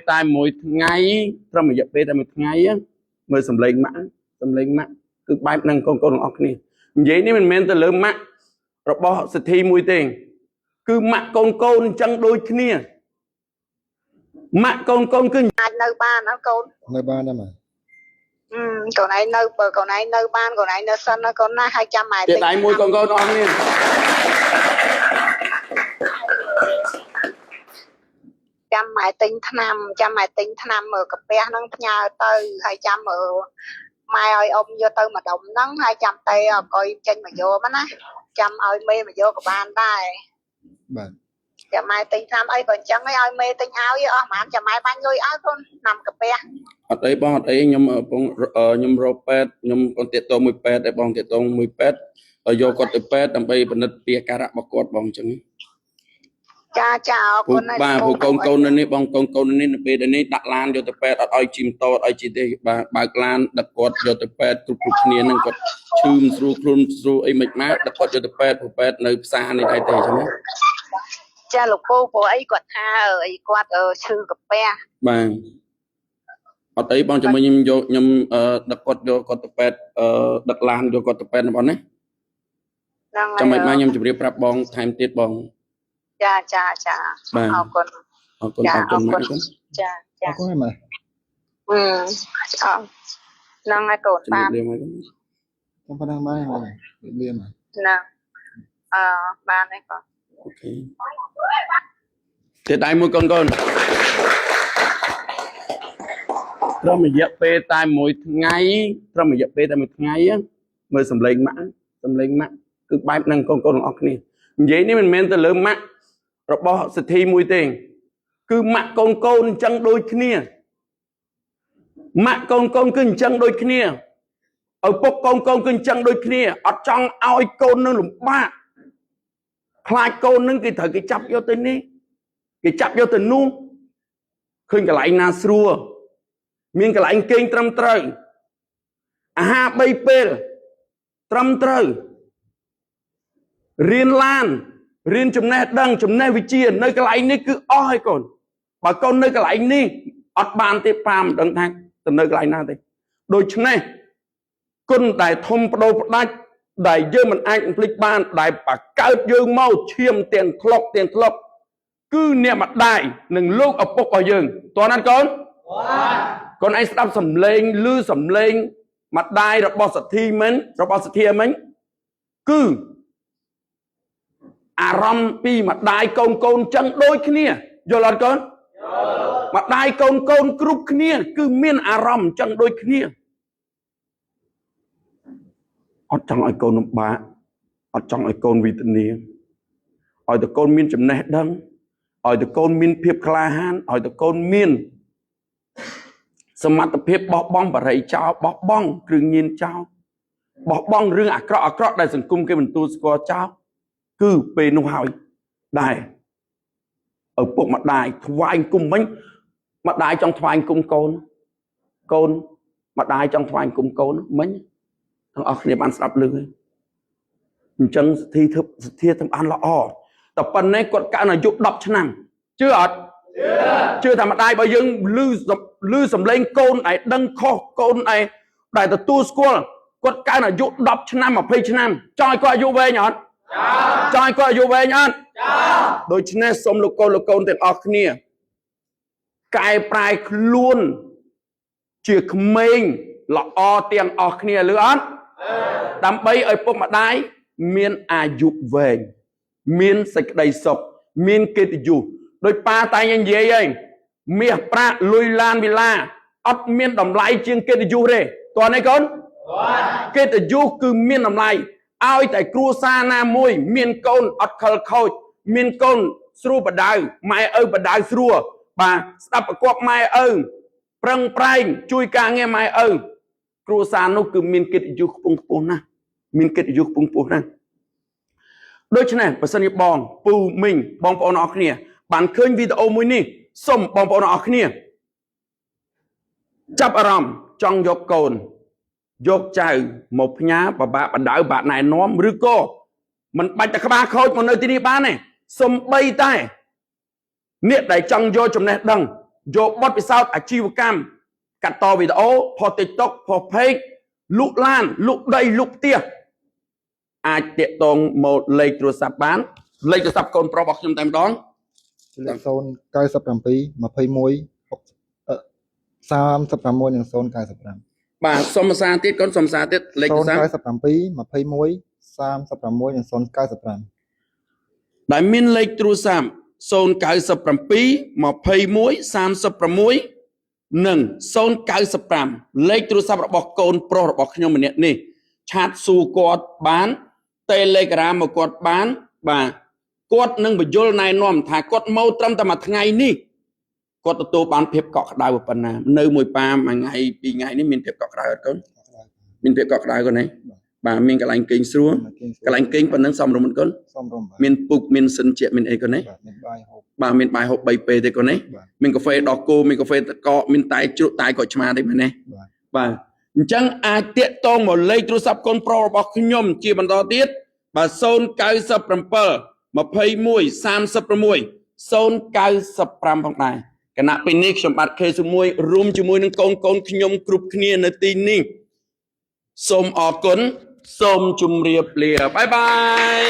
taiមួយថ្ងៃត្រឹមរយៈពេលតែមួយថ្ងៃមើលសម្លេងម៉ាក់គឺបែបហ្នឹងកូនទាំងអស់គ្នានិយាយនេះមិនមែនទៅលើម៉ាក់របស់សិទ្ធិមួយទេគឺម៉ាក់កូនអញ្ចឹងដូចគ្នាម៉ាក់កូនគឺអាចនៅបានអត់កូននៅបានដែរម៉ែកូនឯងនៅបើកូនឯងនៅបានកូនឯងនៅសិនណាកូនណាហើយចាំម៉ែទៀតដៃមួយកូនទាំងអស់គ្នាចាំម៉ែទិញថ្នាំមើលកាពះហ្នឹងផ្ញើទៅហើយចាំមើលម៉ែឲ្យអ៊ំយកទៅម្ដុំហ្នឹងហើយចាំតែអកុយចេញមកយកមកណាចាំឲ្យមេមកយកក៏បានដែរបាទចាំម៉ែទិញថ្នាំអីក៏អញ្ចឹងឲ្យមេទិញឲ្យអស់ប្រហែលចាំម៉ែបាញ់លុយឲ្យកូនថ្នាំកាពះអត់អីបងអត់អីខ្ញុំរកពេទ្យខ្ញុំcònតាកតងមួយពេទ្យដែរបងតាកតងមួយពេទ្យឲ្យយកគាត់ទៅពេទ្យដើម្បីពិនិត្យពីអាការៈរបស់គាត់បងអញ្ចឹងចាអរគុណណាស់បាទព្រោះកូននៅនេះបងកូននេះនៅពេលនេះដាក់ឡានយកទៅពេទ្យអត់ឲ្យជីម៉ូតូអត់ឲ្យជីទេបាទបើកឡានដឹកគាត់យកទៅពេទ្យគ្រប់គ្នានឹងគាត់ឈឺមិនស្រួលខ្លួនស្រួលអីមិនម៉ាដឹកគាត់យកទៅពេទ្យព្រោះពេទ្យនៅផ្សារនេះដែរទេអញ្ចឹងចាលោកពូព្រោះអីគាត់ថាអីគាត់ឈឺកាពះបាទអត់អីបងចាំខ្ញុំយកខ្ញុំដឹកគាត់យកគាត់ទៅពេទ្យដឹកឡានយកគាត់ទៅពេទ្យបងណាចាំមិនខ្ញុំជម្រាបប្រាប់បងថែមទៀតបងចាអរគុណម៉ែចាអរគុណម៉ែហ្នឹងហើយកូនតាមខ្ញុំប៉ុណ្ណឹងម៉ែលៀមណាបានហើយកូនអូខេទៀតដៃមួយកូនត្រឹមរយៈពេលតែមួយថ្ងៃមើលសម្លេងម៉ាក់គឺបែបហ្នឹងកូនទាំងអស់គ្នានិយាយនេះមិនមែនទៅលើម៉ាក់របស់សិទ្ធិមួយទេគឺម៉ាក់កូនអញ្ចឹងដូចគ្នាម៉ាក់កូនគឺអញ្ចឹងដូចគ្នាឪពុកកូនគឺអញ្ចឹងដូចគ្នាអត់ចង់ឲ្យកូននឹងលំបាកខ្លាចកូននឹងគេត្រូវគេចាប់យកទៅនេះគេចាប់យកទៅនោះឃើញកន្លែងណាស្រួលមានកន្លែងគេងត្រឹមត្រូវអាហារ3ពេលត្រឹមត្រូវរៀនឡានរៀនចំណេះដឹងចំណេះវិជ្ជានៅកន្លែងនេះគឺអស់ហើយកូនបើកូននៅកន្លែងនេះអត់បានទេប៉ាមិនដឹងថាទៅនៅកន្លែងណាទេដូច្នេះគុណដែលធំបដូរផ្ដាច់ដែលយើងមិនអាចបំភ្លេចបានដែលបកើតយើងមកឈាមទាំងធ្លុកគឺអ្នកម្ដាយនិងលោកឪពុករបស់យើងតើណាកូនកូនឯងស្ដាប់សំឡេងឬសំឡេងម្ដាយរបស់សទ្ធាមិញគឺអារម្មណ៍ពីម្ដាយកូនចឹងដូចគ្នាយល់អត់កូនម្ដាយកូនគ្រប់គ្នាគឺមានអារម្មណ៍ចឹងដូចគ្នាអត់ចង់ឲ្យកូនលំបាកអត់ចង់ឲ្យកូនវេទនាឲ្យតែកូនមានចំណេះដឹងឲ្យតែកូនមានភាពក្លាហានឲ្យតែកូនមានសមត្ថភាពបោះបង់បរិយចោលបោះបង់គ្រឿងញៀនចោលបោះបង់រឿងអាក្រក់ដែលសង្គមគេបន្ទូលស្គាល់ចោលគឺពេលនោះហើយដែរឪពុកម្ដាយថ្វាយគុំវិញម្ដាយចង់ថ្វាយគុំកូនម្ដាយចង់ថ្វាយគុំកូនមិញទាំងអស់គ្នាបានស្ដាប់ឮអញ្ចឹងសទ្ធាធ្វើបានល្អតែប៉ុណ្ណេះគាត់កើនអាយុ10ឆ្នាំជឿអត់ជឿថាម្ដាយរបស់យើងឮសំឡេងកូនដែលដឹងខុសកូនដែលទទួលស្គាល់គាត់កើនអាយុ10ឆ្នាំ20ឆ្នាំចង់ឲ្យគាត់អាយុវែងអត់ចង់ឲ្យគាត់អាយុវែងអត់ដូច្នេះសូមលោកកូនទាំងអស់គ្នាកែប្រែខ្លួនជាក្មេងល្អទាំងអស់គ្នាឮអត់ដើម្បីឲ្យពុកម្ដាយមានអាយុវែងមានសេចក្តីសុខមានកិត្តិយសដោយប៉ាតែនិយាយឯងមាសប្រាក់លុយឡានវិឡាអត់មានតម្លៃជាងកិត្តិយសទេតើនេះកូនកិត្តិយសគឺមានតម្លៃឲ្យតែគ្រួសារណាមួយមានកូនអត់ខិលខូចមានកូនស្រួលបដៅម៉ែឪបដៅស្រួលបាទស្ដាប់ប្រកបម៉ែឪប្រឹងប្រែងជួយការងារម៉ែឪគ្រួសារនោះគឺមានកិត្តិយសខ្ពង់ខ្ពស់ណាស់មានកិត្តិយសខ្ពង់ខ្ពស់ណាស់ដូច្នេះបើសិនជាបងពូមីងបងប្អូនអរគ្នាបានឃើញវីដេអូមួយនេះសូមបងប្អូនអរគ្នាចាប់អារម្មណ៍ចង់យកកូនយកចៅមកផ្ញើបបាក់បដៅបាក់ណែនាំឬក៏មិនបាច់តែក្បាលខូចមកនៅទីនេះបានទេសំបីតែអ្នកដែលចង់យកចំណេះដឹង យកបទពិសោធន៍អាជីវកម្មកាត់តវីដេអូផុស TikTok ផុស Page លក់ឡានលក់ដីលក់ផ្ទះអាចតាក់ទងមកលេខទូរស័ព្ទបានលេខទូរស័ព្ទកូនប្រុសរបស់ខ្ញុំតែម្ដង លេខ097 21 36 និង095 បាទសុំភាសាទៀតកូនសុំភាសាទៀតលេខទូរស័ព្ទ 097 21 36 និង095 ដែលមានលេខទូរស័ព្ទ097 21 36 និង095លេខទូរស័ព្ទរបស់កូនប្រុសរបស់ខ្ញុំម្នាក់នេះឆាតសួរគាត់បាន Telegram មកគាត់បានបាទគាត់នឹងបញ្យល់ណែនាំថាគាត់មកត្រឹមតែមួយថ្ងៃនេះគាត់ទទួលបានភាពកក់ក្ដៅប៉ុណ្ណានៅមួយប៉ាមួយថ្ងៃពីរថ្ងៃនេះមានភាពកក់ក្ដៅអត់កូនមានភាពកក់ក្ដៅកូនទេបាទមានកន្លែងគេងស្រួលកន្លែងគេងប៉ុណ្ណឹងសមរម្យកូន សមរម្យ មានពុកមានសិនជាមានអីកូនទេ បាទមានបាយហូប បាទមានបាយហូប3ពេលទេកូនទេមានកាហ្វេដោះគោមានកាហ្វេតកកមានតែជ្រក់តែកកឆ្មាទេមែនទេបាទអញ្ចឹងអាចតាក់ទងមកលេខទូរស័ព្ទកូនប្រុសរបស់ខ្ញុំជាបន្តទៀតបាទ097 21 36 095ផងដែរគណៈពេលនេះខ្ញុំបាទ K1 រួមជាមួយនឹងកូនខ្ញុំគ្រប់គ្នានៅទីនេះសូមអរគុណសូមជម្រាបលាបាយបាយ